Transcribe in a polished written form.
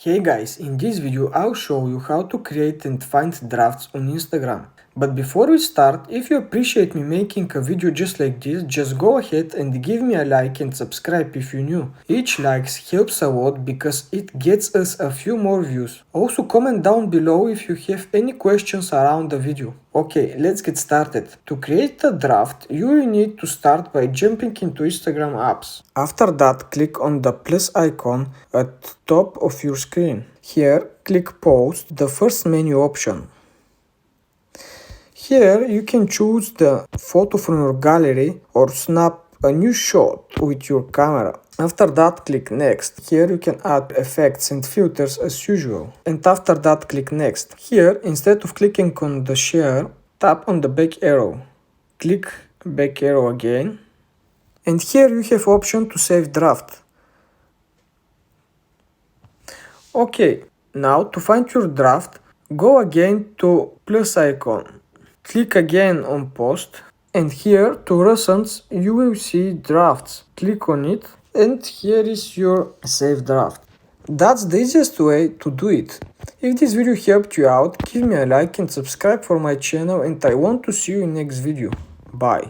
Hey guys, in this video I'll show you how to create and find drafts on Instagram. But before we start, if you appreciate me making a video just like this, just go ahead and give me a like and subscribe if you're new. Each like helps a lot because it gets us a few more views. Also comment down below if you have any questions around the video. Okay, let's get started. To create a draft, you will need to start by jumping into Instagram apps. After that, click on the plus icon at the top of your screen. Here, click Post, the first menu option. Here, you can choose the photo from your gallery or snap a new shot with your camera. After that, click Next. Here you can add effects and filters as usual. And after that, click Next. Here, instead of clicking on the share, tap on the back arrow. Click back arrow again. And here you have option to save draft. Okay, now to find your draft, go again to plus icon. Click again on Post. And here to recents you will see drafts. Click on it and here is your saved draft. That's the easiest way to do it. If this video helped you out, give me a like and subscribe for my channel, and I want to see you in next video. Bye.